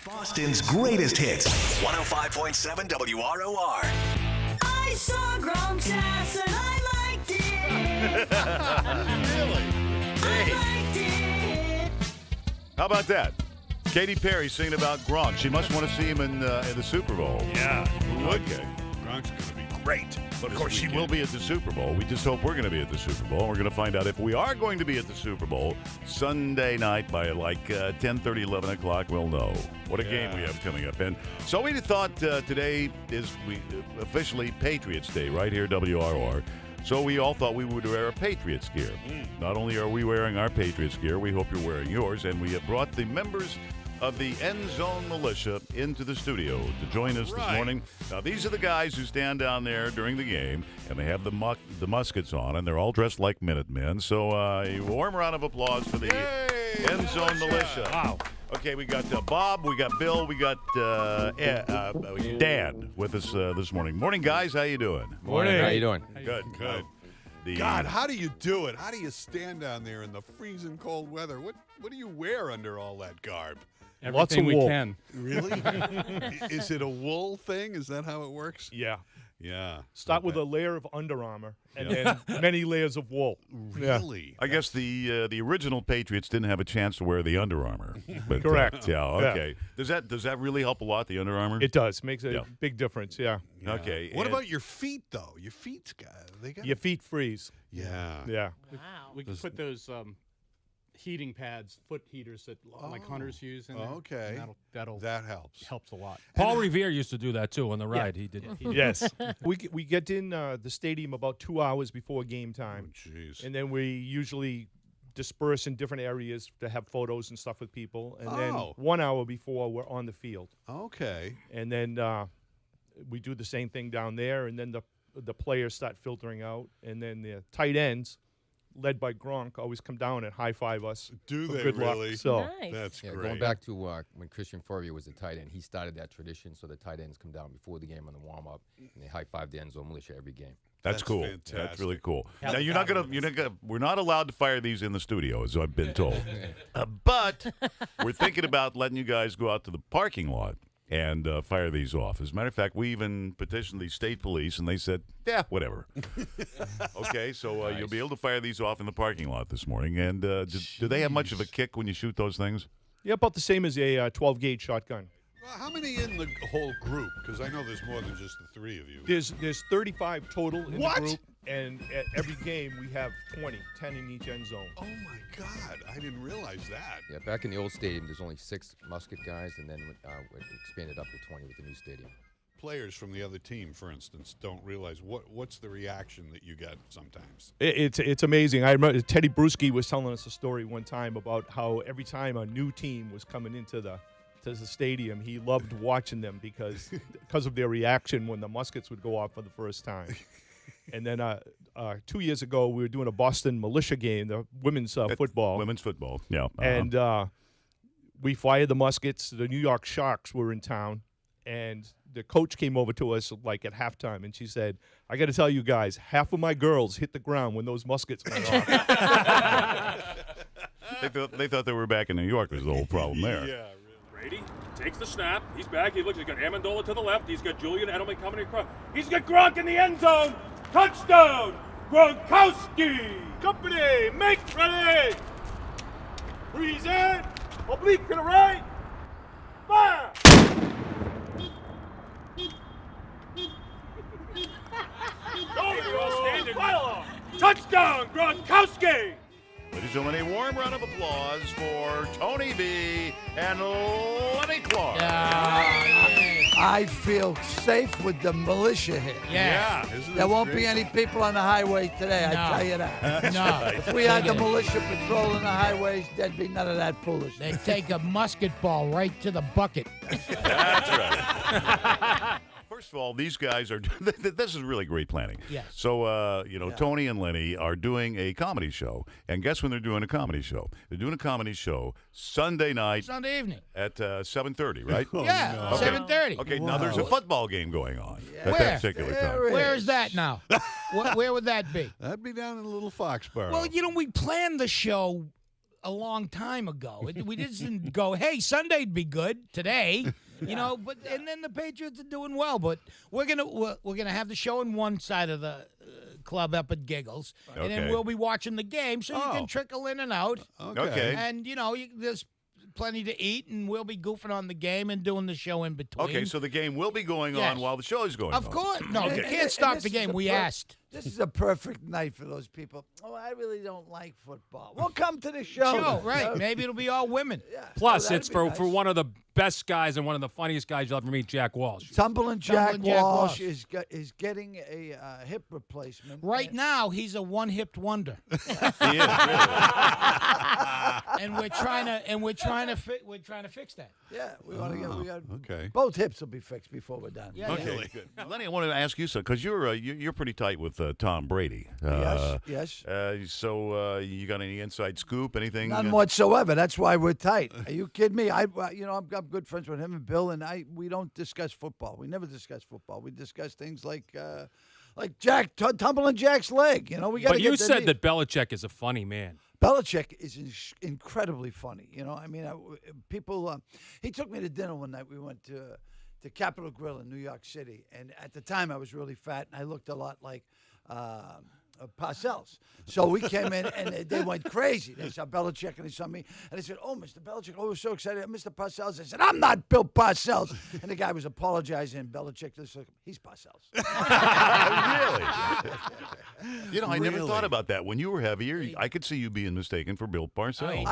Boston's greatest hits. 105.7 WROR. I saw Gronk's ass and I liked it. Really? Hey. I liked it. How about that? Katy Perry singing about Gronk. She must want to see him in the Super Bowl. Yeah. Okay. Gronk's going to be great. But of course, she will be at the Super Bowl. We just hope we're going to be at the Super Bowl. We're going to find out if we are going to be at the Super Bowl Sunday night by like 10:30, 11 o'clock. We'll know what a game we have coming up. And so we thought today is officially Patriots Day right here, WRR. So we all thought we would wear our Patriots gear. Not only are we wearing our Patriots gear, we hope you're wearing yours. And we have brought the members of the Endzone Militia into the studio to join us this morning. Now, these are the guys who stand down there during the game, and they have the muskets on, and they're all dressed like Minutemen. So a warm round of applause for the Endzone Militia. Wow. Okay, we got Bob, we got Bill, we got Dan with us this morning. Morning, guys. How you doing? Morning. How you doing? Good. God, how do you do it? How do you stand down there in the freezing cold weather? What do you wear under all that garb? Everything we can. Really? Is it a wool thing? Is that how it works? Yeah. Yeah. Start with a layer of Under Armour and then many layers of wool. Really? I guess the original Patriots didn't have a chance to wear the Under Armour. But, Correct. Yeah. Okay. Does that really help a lot? The Under Armour? It does. Makes a big difference, yeah. Okay. What and- about your feet, though? Your feet, they got. Your feet freeze. Yeah. Yeah. We can put those heating pads, foot heaters that like hunters use. In there, Okay. and That helps. helps a lot. Paul Revere used to do that too on the ride. He did. Yes. we get in the stadium about 2 hours before game time. Jeez. And then we usually disperse in different areas to have photos and stuff with people. And then 1 hour before, we're on the field. Okay. And then we do the same thing down there. And then the players start filtering out. And then the tight ends, led by Gronk, always come down and high-five us. Do for they good really? luck. So Nice. That's Yeah, great. going back to when Christian Furrier was the tight end, he started that tradition. So the tight ends come down before the game on the warm-up, and they high-five the Endzone Militia every game. That's cool. fantastic. That's really cool. Now we're not allowed to fire these in the studio, as I've been told. But we're thinking about letting you guys go out to the parking lot and fire these off. As a matter of fact, we even petitioned the state police, and they said, yeah, whatever. Okay, so you'll be able to fire these off in the parking lot this morning. And do they have much of a kick when you shoot those things? yeah, about the same as a 12-gauge shotgun. Well, how many in the whole group? Because I know there's more than just the three of you. There's 35 total in What? the group, and at every game we have 10 in each end zone. Oh, my God. I didn't realize that. Yeah, back in the old stadium, there's only 6 musket guys, and then we expanded up to 20 with the new stadium. Players from the other team, for instance, don't realize what's the reaction that you get sometimes. It's amazing. I remember Teddy Bruschi was telling us a story one time about how every time a new team was coming into the stadium, he loved watching them because of their reaction when the muskets would go off for the first time. And then 2 years ago, we were doing a Boston Militia game, the women's football. Women's football, yeah. And we fired the muskets. The New York Sharks were in town, and the coach came over to us like at halftime, and she said, I got to tell you guys, half of my girls hit the ground when those muskets went off. They thought they were back in New York was the whole problem there. Yeah, Brady takes the snap. He's back. He looks. He's got Amendola to the left. He's got Julian Edelman coming across. He's got Gronk in the end zone. Touchdown, Gronkowski. Company, make ready. Breeze in. Oblique to the right. Fire. Touchdown, Gronkowski. Ladies and gentlemen, a warm round of applause for Tony B and Lenny Clarke. I feel safe with the militia here. Yeah. There won't be any people on the highway today, I tell you that. No. If we had the militia patrolling the highways, there'd be none of that foolishness. They take a musket ball right to the bucket. That's right. First of all, these guys are. This is really great planning. Yes. So, Tony and Lenny are doing a comedy show, and guess when they're doing a comedy show? They're doing a comedy show Sunday night Sunday evening. at 7:30, right? Yeah, Okay. 7:30. Okay. Now there's a football game going on at Where? that particular time. Where is that now? Where would that be? That'd be down in Little Foxborough. Well, we planned the show a long time ago. We just didn't go, hey, Sunday'd be good today, you know. But and then the Patriots are doing well. But we're gonna have the show on one side of the club up at Giggles, and then Okay. we'll be watching the game, so you can trickle in and out. Okay. And you know, there's plenty to eat, and we'll be goofing on the game and doing the show in between. Okay, so the game will be going Yes. on while the show is going Of on. course, no, you And can't stop this the is game. a We asked. This is a perfect night for those people. Oh, I really don't like football. Well, come to the show. Show, You right? know? Maybe it'll be all women. Yeah. Plus, that'd it's be for nice. one of the best guys and one of the funniest guys you'll ever meet, Jack Walsh. Tumbling Jack Tumbling Jack Walsh Walsh. is getting a hip replacement. Right now, he's a one-hipped wonder, He is, really. and we're trying to fix that. Yeah, we want to get. We got okay. both hips will be fixed before we're done. Yeah, Okay, good. Lenny, I wanted to ask you something because you're pretty tight with Tom Brady. Yes. So you got any inside scoop? Anything? None whatsoever. That's why we're tight. Are you kidding me? I'm good friends with him and Bill, and we don't discuss football. We never discuss football. We discuss things like Jack tumbling Jack's leg. You know, we got. But you said that Belichick is a funny man. Belichick is incredibly funny. You know, I mean, people. He took me to dinner one night. We went to Capitol Grill in New York City, and at the time I was really fat, and I looked a lot like Parcells. So we came in, and they went crazy. They saw Belichick, and they saw me, and they said, "Oh, Mr. Belichick, oh, we're so excited, Mr. Parcells." I said, "I'm not Bill Parcells," and the guy was apologizing, and Belichick just said, "He's Parcells." Really? You know, I never Really? thought about that. When you were heavier, I could see you being mistaken for Bill Parcells.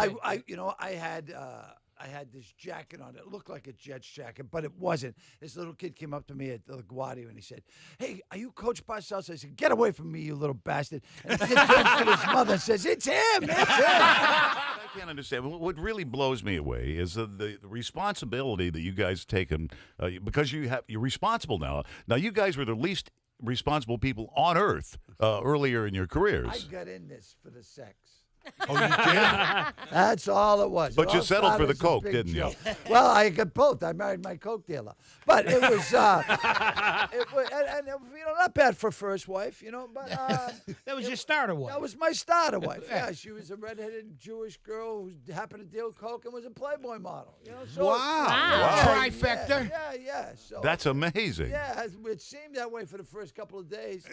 I had this jacket on. It looked like a Jets jacket, but it wasn't. This little kid came up to me at the LaGuardia, and he said, "Hey, are you Coach Parcells?" I said, "Get away from me, you little bastard." And the kid turns to his mother and says, "It's him, it's him." I can't understand. What really blows me away is the responsibility that you guys taken because you're responsible now. Now, you guys were the least responsible people on earth earlier in your careers. I got in this for the sex. Oh, you did? That's all it was. But It you all settled for started the as a coke, big didn't you? joke. Well, I got both. I married my coke dealer, but it was, not bad for first wife, you know. But That was your starter one. that was my starter wife. Yeah, she was a redheaded Jewish girl who happened to deal coke and was a Playboy model. You know, so Trifecta. Yeah. So That's amazing. yeah, it seemed that way for the first couple of days.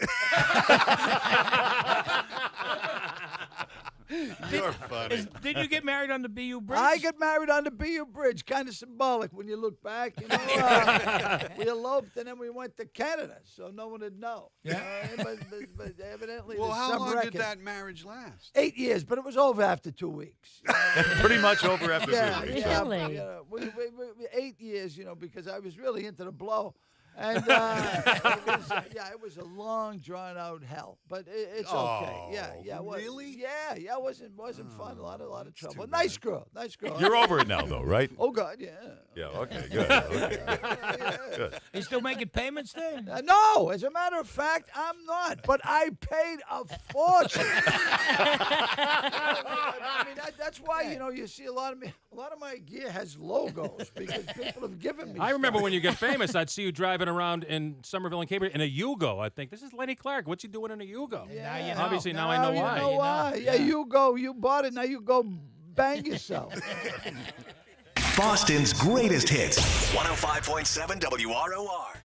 You're funny. Did you get married on the BU Bridge? I got married on the BU Bridge, kind of symbolic when you look back. You know, we eloped and then we went to Canada, so no one would know. Yeah. But evidently, Well, there's how some long record. did that marriage last? 8 years, but it was over after 2 weeks. Pretty much over after Yeah, 2 weeks. yeah, Really? yeah. We 8 years, you know, because I was really into the blow. And it was a long, drawn-out hell, but it's okay. Yeah. It was, really? Yeah, it wasn't fun. A lot of trouble. Nice girl. You're over it now, though, right? Oh God, yeah. Yeah, okay, good. Okay. Good. You still making payments there? No, as a matter of fact, I'm not. But I paid a fortune. I mean, that's why you see a lot of my gear has logos because people have given me. I remember stuff. when you get famous, I'd see you driving around in Somerville and Cambridge in a Yugo. I think, this is Lenny Clarke. What's he doing in a Yugo? Now you know. Obviously, now I know you why. know why? Yeah, you go. You bought it. Now you go bang yourself. Boston's greatest hits. 105.7 WROR.